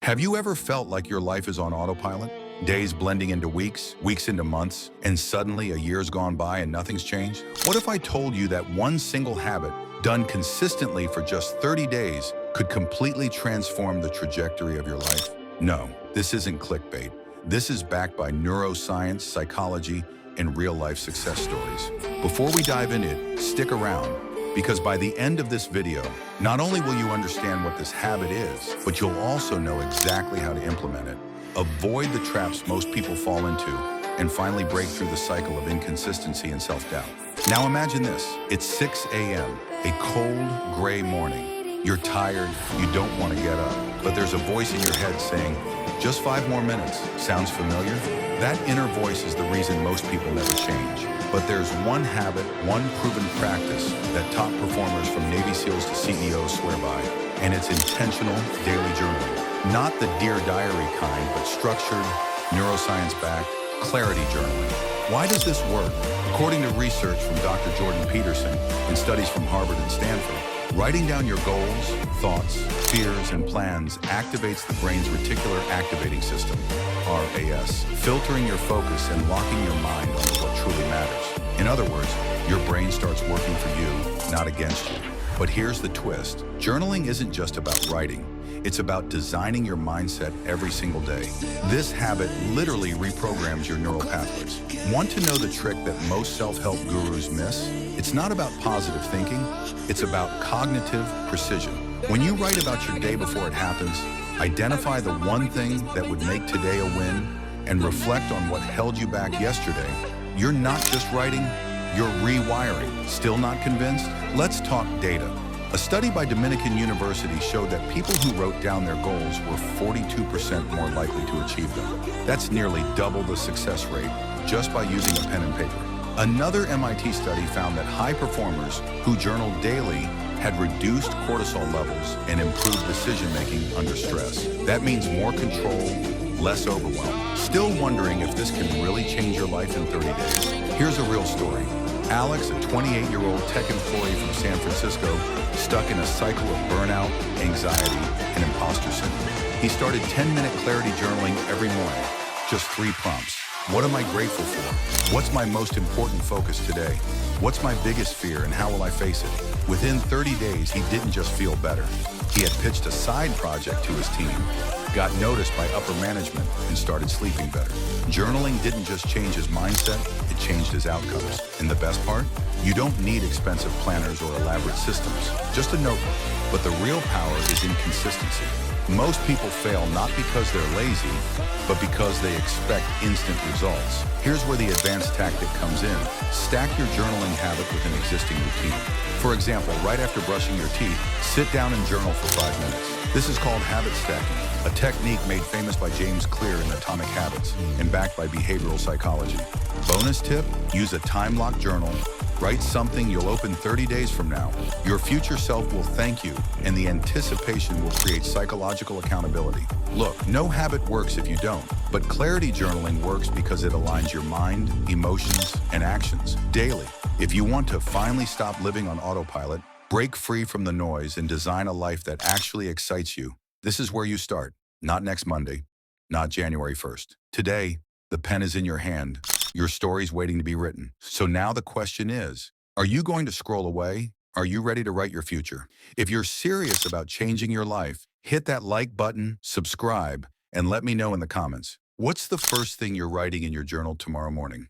Have you ever felt like your life is on autopilot? Days blending into weeks, weeks into months, and suddenly a year's gone by and nothing's changed? What if I told you that one single habit, done consistently for just 30 days, could completely transform the trajectory of your life? No, this isn't clickbait. This is backed by neuroscience, psychology, and real-life success stories. Before we dive in it, stick around, because by the end of this video, not only will you understand what this habit is, but you'll also know exactly how to implement it. Avoid the traps most people fall into, and finally break through the cycle of inconsistency and self-doubt. Now imagine this. It's 6 a.m., a cold, gray morning. You're tired, you don't want to get up, but there's a voice in your head saying, just 5 more minutes. Sounds familiar? That inner voice is the reason most people never change. But there's one habit, one proven practice that top performers from Navy SEALs to CEOs swear by, and it's intentional daily journaling. Not the Dear Diary kind, but structured, neuroscience-backed, clarity journaling. Why does this work? According to research from Dr. Jordan Peterson and studies from Harvard and Stanford, writing down your goals, thoughts, fears, and plans activates the brain's reticular activating system, RAS, filtering your focus and locking your mind on what truly matters. In other words, your brain starts working for you, not against you. But here's the twist. Journaling isn't just about writing. It's about designing your mindset every single day. This habit literally reprograms your neural pathways. Want to know the trick that most self-help gurus miss? It's not about positive thinking. It's about cognitive precision. When you write about your day before it happens, identify the one thing that would make today a win, and reflect on what held you back yesterday, you're not just writing, you're rewiring. Still not convinced? Let's talk data. A study by Dominican University showed that people who wrote down their goals were 42% more likely to achieve them. That's nearly double the success rate just by using a pen and paper. Another MIT study found that high performers who journaled daily had reduced cortisol levels and improved decision-making under stress. That means more control, less overwhelm. Still wondering if this can really change your life in 30 days? Here's a real story. Alex, a 28-year-old tech employee from San Francisco, stuck in a cycle of burnout, anxiety, and imposter syndrome. He started 10-minute clarity journaling every morning. Just 3 prompts. What am I grateful for? What's my most important focus today? What's my biggest fear and how will I face it? Within 30 days, he didn't just feel better. He had pitched a side project to his team, got noticed by upper management, and started sleeping better. Journaling didn't just change his mindset, it changed his outcomes. And the best part? You don't need expensive planners or elaborate systems, just a notebook. But the real power is in consistency. Most people fail not because they're lazy, but because they expect instant results. Here's where the advanced tactic comes in. Stack your journaling habit with an existing routine. For example, right after brushing your teeth, sit down and journal for 5 minutes. This is called habit stacking, a technique made famous by James Clear in Atomic Habits and backed by behavioral psychology. Bonus tip, use a time-locked journal. Write something you'll open 30 days from now. Your future self will thank you, and the anticipation will create psychological accountability. Look, no habit works if you don't, but clarity journaling works because it aligns your mind, emotions, and actions daily. If you want to finally stop living on autopilot, break free from the noise, and design a life that actually excites you, this is where you start. Not next Monday, not January 1st. Today, the pen is in your hand. Your story's waiting to be written. So now the question is, are you going to scroll away? Are you ready to write your future? If you're serious about changing your life, hit that like button, subscribe, and let me know in the comments. What's the first thing you're writing in your journal tomorrow morning?